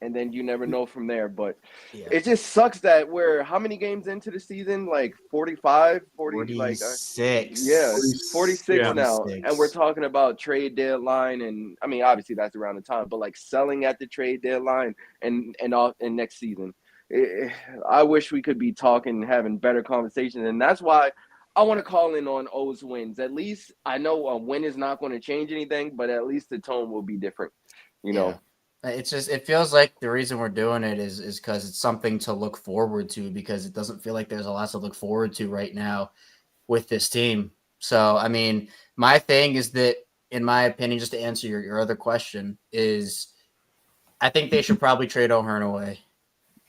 and then you never know from there. But Yeah. it just sucks that we're how many games into the season? Like 45, 40, 46. yeah, 46 Yeah. now. 46. And we're talking about trade deadline, and I mean, obviously that's around the time, but like selling at the trade deadline and next season. I wish we could be talking, having better conversations, and that's why I want to call in on O's wins. At least I know a win is not going to change anything, but at least the tone will be different. You know. It's just it feels like the reason we're doing it is because it's something to look forward to, because it doesn't feel like there's a lot to look forward to right now with this team. So I mean, my thing is that, in my opinion, just to answer your other question, is I think they should probably trade O'Hearn away.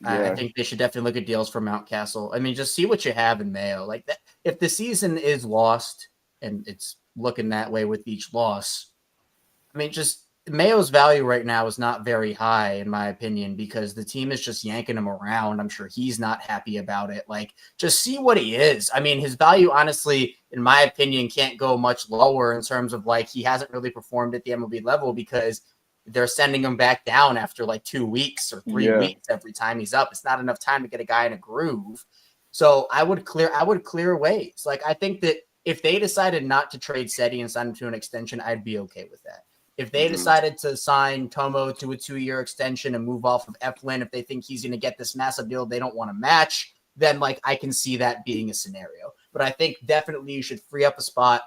I think they should definitely look at deals for Mountcastle. I mean, just see what you have in Mayo. Like that, if the season is lost, and it's looking that way with each loss, I mean, just Mayo's value right now is not very high, in my opinion, because the team is just yanking him around. I'm sure he's not happy about it. Like, just see what he is. I mean, his value, honestly, in my opinion, can't go much lower in terms of like he hasn't really performed at the MLB level, because they're sending him back down after like 2 weeks or 3 weeks every time he's up. It's not enough time to get a guy in a groove. So I would clear ways. Like, I think that if they decided not to trade Seti and sign him to an extension, I'd be okay with that. If they decided to sign Tomo to a 2-year extension and move off of Eflin, if they think he's going to get this massive deal they don't want to match, then like I can see that being a scenario. But I think definitely you should free up a spot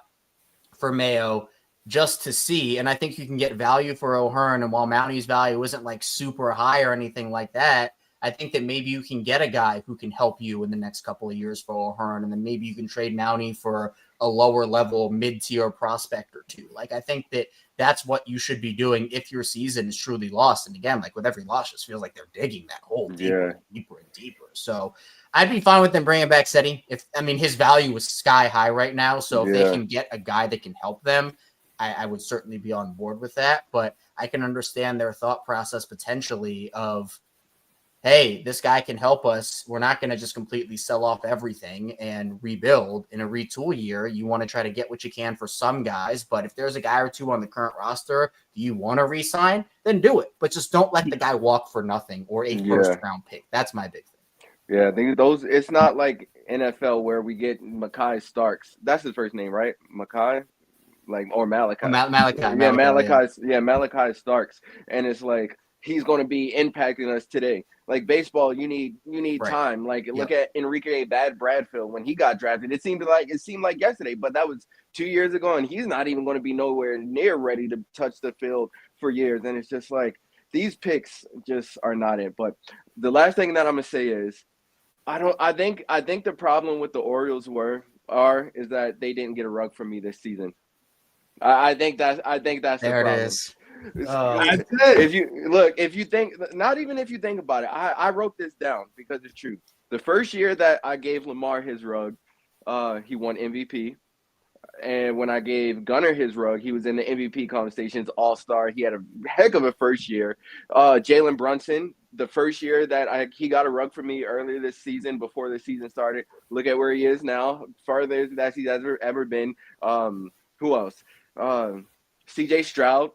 for Mayo just to see. And I think you can get value for O'Hearn. And while Mounty's value isn't like super high or anything like that, I think that maybe you can get a guy who can help you in the next couple of years for O'Hearn. And then maybe you can trade Mounty for a lower level mid-tier prospect or two. Like, I think that that's what you should be doing if your season is truly lost. And again, like with every loss, it just feels like they're digging that hole deeper and deeper and deeper. So I'd be fine with them bringing back Seti. His value is sky high right now. So if they can get a guy that can help them, I would certainly be on board with that. But I can understand their thought process potentially of, hey, this guy can help us. We're not going to just completely sell off everything and rebuild in a retool year. You want to try to get what you can for some guys, but if there's a guy or two on the current roster do you want to re-sign, then do it. But just don't let the guy walk for nothing or a first-round pick. That's my big thing. Yeah, I think it's not like NFL where we get Mekhi Starks. That's his first name, right? Mekhi? Like, or Malachi. Malachi Starks. And it's like he's going to be impacting us today. Like baseball, you need time. Like look at Enrique Bradfield when he got drafted. It seemed like yesterday, but that was 2 years ago, and he's not even going to be nowhere near ready to touch the field for years. And it's just like these picks just are not it. But the last thing that I'm gonna say is, I think the problem with the Orioles is that they didn't get a rug from me this season. I think that's the problem. It is. If you think, not even if you think about it, I wrote this down because it's true. The first year that I gave Lamar his rug, he won MVP. And when I gave Gunnar his rug, he was in the MVP conversations, all-star. He had a heck of a first year. Jalen Brunson, the first year that he got a rug for me earlier this season, before the season started. Look at where he is now, farther than he's ever been. Who else? CJ Stroud,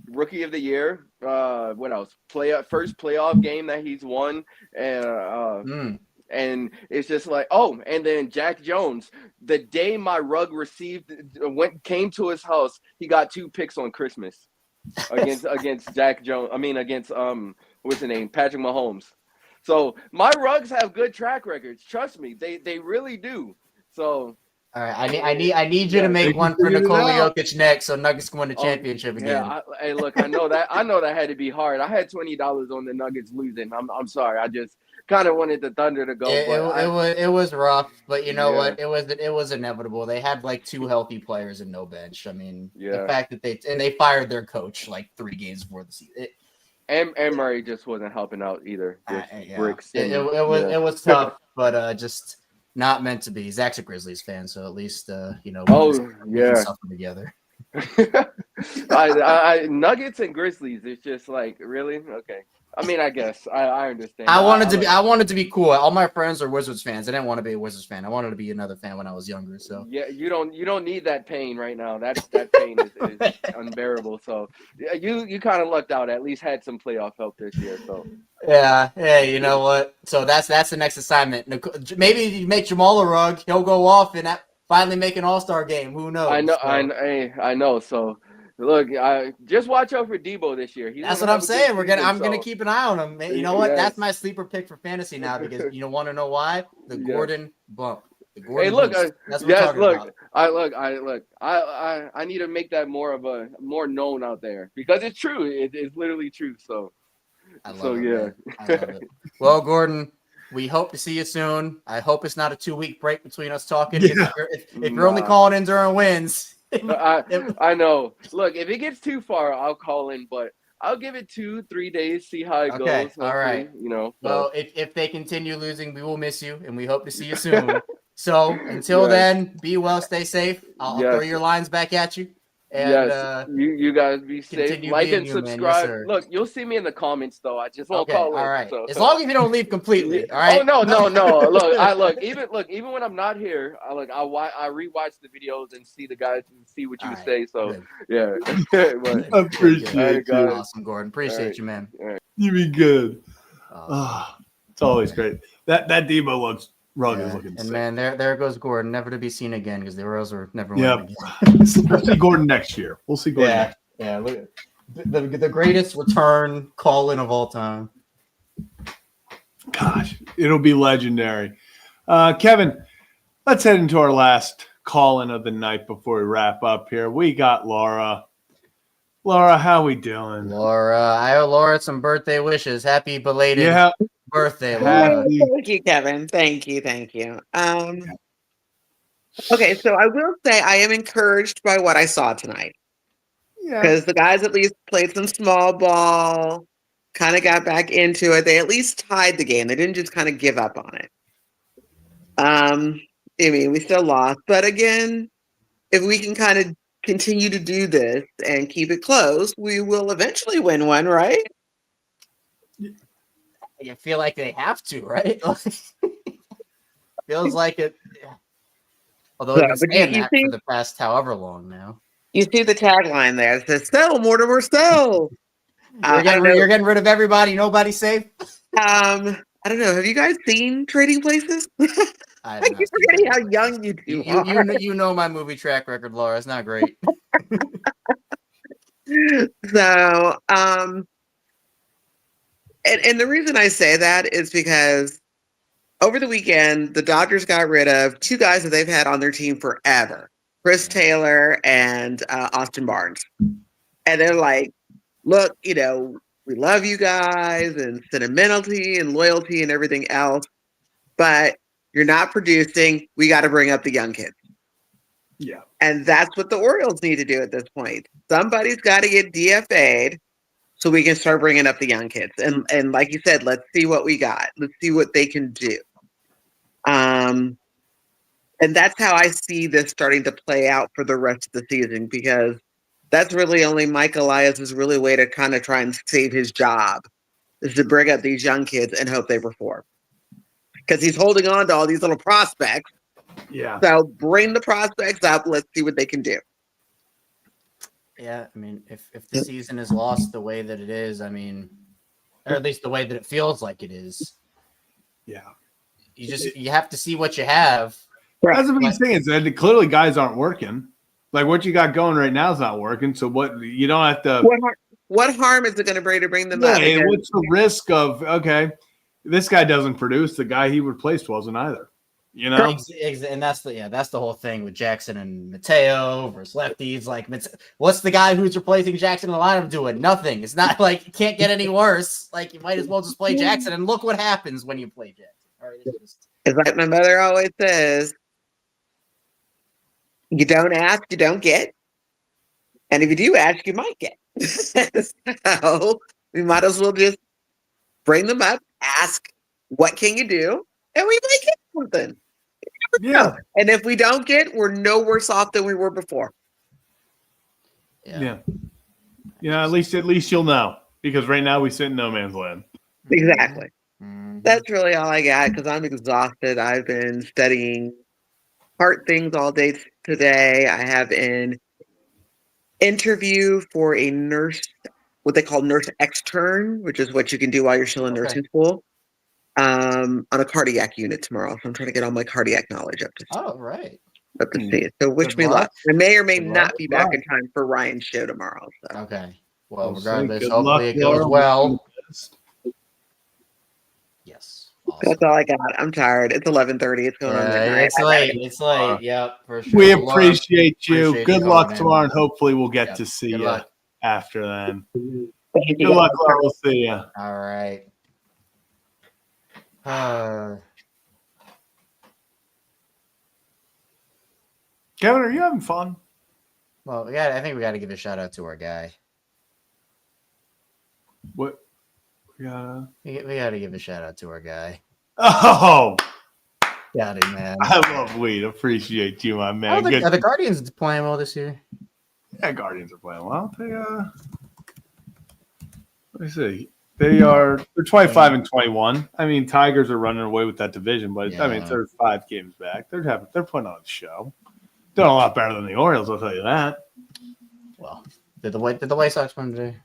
Rookie of the Year. What else? First playoff game that he's won. And it's just like, and then Jack Jones, the day my rug came to his house, he got 2 picks on Christmas against Jack Jones. Against what's the name? Patrick Mahomes. So my rugs have good track records. Trust me, they really do. So. All right, I need you to make one for Nikola Jokic next, so Nuggets can win the championship again. Yeah, hey, look, I know that had to be hard. I had $20 on the Nuggets losing. I'm sorry, I just kind of wanted the Thunder to go. It was rough, but you know what? It was inevitable. They had like 2 healthy players and no bench. The fact that they fired their coach like 3 games before the season. And Murray just wasn't helping out either. Bricks. It was tough, but just. Not meant to be. Zach's a Grizzlies fan, so at least we can suffer together. Nuggets and Grizzlies. It's just like, really? Okay. I mean, I guess I understand. I wanted to be cool. All my friends are Wizards fans. I didn't want to be a Wizards fan. I wanted to be another fan when I was younger. So Yeah, you don't need that pain right now. That pain is unbearable. So you kind of lucked out. At least had some playoff help this year. So yeah, hey, you know what? So that's the next assignment. Maybe you make Jamal a rug. He'll go off and finally make an All-Star game. Who knows? I know, So, I know. So look, just watch out for Debo this year. that's what I'm saying. I'm gonna so. keep an eye on him. You know what? Yes. That's my sleeper pick for fantasy now because you want to know why? The Yes. Gordon bump. The Hey, Gordon look, boost. That's what we're talking about. I need to make that more known out there because it's true. It's literally true. So I love so it, yeah. man. I love it. Well, Gordon, we hope to see you soon. I hope it's not a 2-week break between us talking. Yeah. If you're only calling in during wins. I know. Look, if it gets too far, I'll call in, but I'll give it 2-3 days, see how it Okay, goes. all right. You know. Well, if they continue losing, we will miss you, and we hope to see you soon. So until Yes. then, be well, stay safe. I'll Yes. throw your lines back at you. And Yes, you guys be safe. continue Like being and you, man. Yes, subscribe. sir. Look, you'll see me in the comments though. I just won't Okay, call in. all right. So. As long as you don't leave completely, all right? Oh no. Even when I'm not here, I rewatch the videos and see the guys and see what you All right, say. So good. yeah, Good. I appreciate All right, you. guys. Awesome, Gordon. Appreciate you, man. You be good. Awesome. It's always rug is Yeah. looking And sick. man, there goes Gordon, never to be seen again because the Orioles were never Yeah. winning again. We'll see Gordon next year. We'll see Gordon. Yeah, yeah. Look at the greatest return call-in of all time. Gosh, it'll be legendary. Kevin, let's head into our last call-in of the night before we wrap up here. We got Laura. Laura, how we doing? Laura, I owe Laura some birthday wishes. Happy belated birthday, Laura. Happy- Thank you, Kevin. Thank you. Okay, so I will say I am encouraged by what I saw tonight Yeah. because the guys at least played some small ball, kind of got back into it. They at least tied the game. They didn't just kind of give up on it. I mean, we still lost, but again, if we can kind of continue to do this and keep it close, we will eventually win one, right? I feel like they have to, right? Feels like it. Although Yeah, they've but been saying you that see- for the past however long now. You see the tagline there. It says, "Sell, Mortimer, sell." You're getting rid of everybody. Nobody's safe. I don't know. Have you guys seen Trading Places? I I keep forgetting how young you two are. you know my movie track record, Laura. It's not great. So, and the reason I say that is because over the weekend, the Dodgers got rid of two guys that they've had on their team forever, Chris Taylor and Austin Barnes. And they're like, look, we love you guys and sentimentality and loyalty and everything else, but you're not producing. We got to bring up the young kids. Yeah. And that's what the Orioles need to do at this point. Somebody's got to get DFA'd so we can start bringing up the young kids. And like you said, let's see what we got. Let's see what they can do. And that's how I see this starting to play out for the rest of the season, because that's really only Mike Elias's really way to kind of try and save his job is to bring up these young kids and hope they perform. Because he's holding on to all these little prospects. Yeah. So bring the prospects up. Let's see what they can do. Yeah, I mean, if the season is lost the way that it is, I mean, or at least the way that it feels like it is, Yeah. you have to see what you have. That's what he's saying. Is clearly guys aren't working. Like what you got going right now is not working. So what you don't have to. What harm is it going to bring them Yeah. up? And what's the risk of this guy doesn't produce, the guy he replaced wasn't either. And that's the whole thing with Jackson and Mateo versus lefties. Like, what's the guy who's replacing Jackson in the lineup doing? Nothing. It's not like it can't get any worse. Like, you might as well just play Jackson, and look what happens when you play Jackson. All right, it's like my mother always says, you don't ask, you don't get. And if you do ask, you might get. So we might as well just bring them up, ask, what can you do? And we might get something. Yeah. And if we don't get, we're no worse off than we were before. Yeah. At least you'll know. because right now we sit in no man's land. Exactly. Mhm. That's really all I got because I'm exhausted. I've been studying heart things all day today. I have an interview for a nurse, what they call nurse extern, which is what you can do while you're still in Okay. nursing school, on a cardiac unit tomorrow. So I'm trying to get all my cardiac knowledge Oh, right. up to speed. So wish Good me luck. luck. I may or may Good not luck. be back in time for Ryan's show tomorrow. So Okay. Well, We'll see. regardless, Good hopefully luck, it goes Laura. well. Yes. Awesome. that's all I got. I'm tired. It's 11:30. It's going on Yeah, midnight. it's late. It's late. Yep, for sure. We Well, Laura, appreciate you. appreciate Good you luck coming in. tomorrow, and hopefully we'll get Yep. to see Good you luck. after then. Thank you. Good luck, Laura. We'll see you. All right. Kevin, are you having fun? Well, I think we got to give a shout out to our guy. What? We gotta... We got to give a shout out to our guy. Oh, Got it, man. I love weed. Appreciate you, my man. Good. Are the Guardians playing well this year? Yeah, Guardians are playing well. Let me see. They're 25 and 21. I mean, Tigers are running away with that division, but I mean, Yeah. they're 5 games back. They're putting on a show. Doing a lot better than the Orioles, I'll tell you that. Well, did the White Sox win today?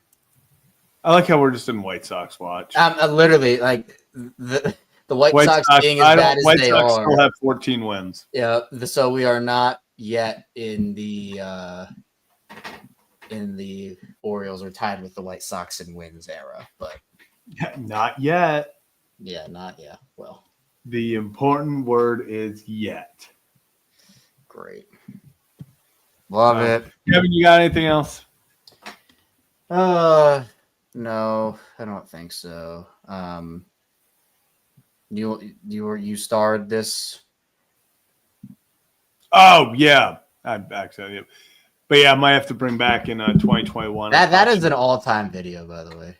I like how we're just in White Sox watch. Literally, like the White Sox being as bad as White they Sox are. still have 14 wins. Yeah, so we are not yet in the Orioles are tied with the White Sox in wins era, but Not yet. yeah, not yet. Well, The important word is yet. great, love it. Kevin, you got anything else? No, I don't think so. You starred this. Oh yeah, I actually. But yeah, I might have to bring back in 2021. That is an all-time video, by the way.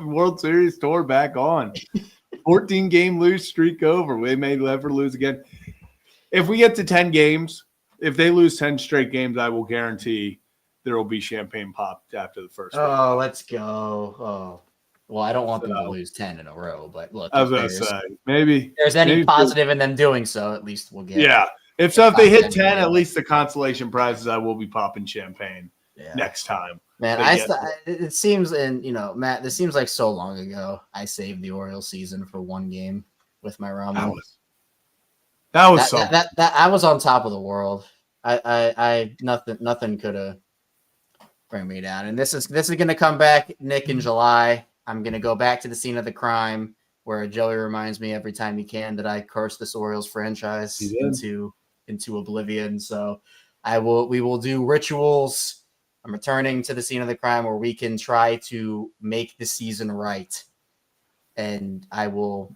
World Series tour back on. 14-game lose streak over. We may never lose again. If we get to 10 games, if they lose 10 straight games, I will guarantee there will be champagne popped after the first game. Oh, let's go. Oh, well, I don't want them to lose 10 in a row, but look, I was going to say, maybe. If there's any maybe positive in them doing so, at least we'll get Yeah. If they hit 10, yeah. at least the consolation prizes, I will be popping champagne next time. Man, it seems, and Matt, this seems like so long ago. I saved the Orioles season for one game with my Ramen. That was so. That I was on top of the world. I nothing could have bring me down. And this is gonna come back, Nick, in July. I'm gonna go back to the scene of the crime where Joey reminds me every time he can that I cursed this Orioles franchise into oblivion. So we will do rituals. I'm returning to the scene of the crime where we can try to make the season right. And I will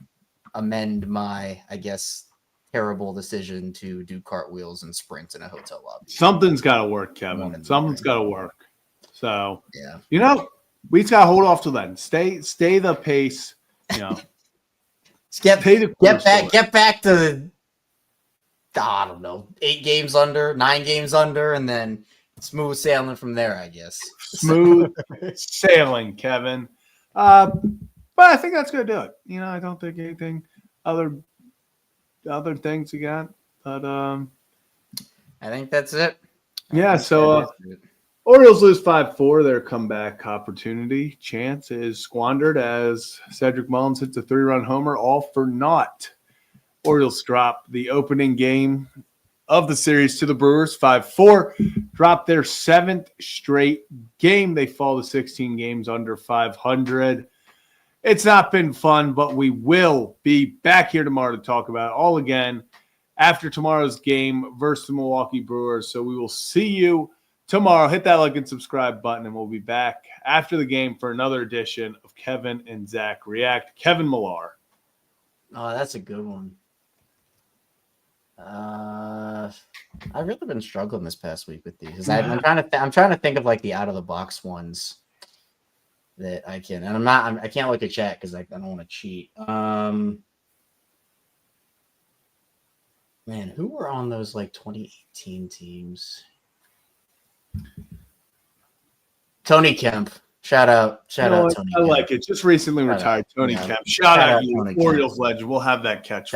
amend my, I guess, terrible decision to do cartwheels and sprints in a hotel lobby. Something's got to work, Kevin. Something's got to work. So, yeah, we just got to hold off till then. Stay the pace. Get back to, I don't know, 8 games under, 9 games under, and then smooth sailing from there, I guess. Smooth sailing, Kevin. But I think that's going to do it. I don't think anything other things you got. But I think that's it. Yeah, so Orioles lose 5-4. Their comeback opportunity chance is squandered as Cedric Mullins hits a 3-run homer, all for naught. Orioles drop the opening game of the series to the Brewers, 5-4. Drop their 7th straight game. They fall to 16 games under 500. It's not been fun, but we will be back here tomorrow to talk about it all again after tomorrow's game versus the Milwaukee Brewers. So we will see you tomorrow. Hit that like and subscribe button, and we'll be back after the game for another edition of Kevin and Zach React. Kevin Millar. Oh, that's a good one. I've really been struggling this past week with these. I'm trying to think of like the out of the box ones that I can, and I can't look at chat because I don't want to cheat. Man, who were on those like 2018 teams? Tony Kemp. Shout out You know what? Tony. I like it. Just recently Shout retired out. Tony Yeah. Kemp. Shout out you, Tony Orioles legend. We'll have that catch.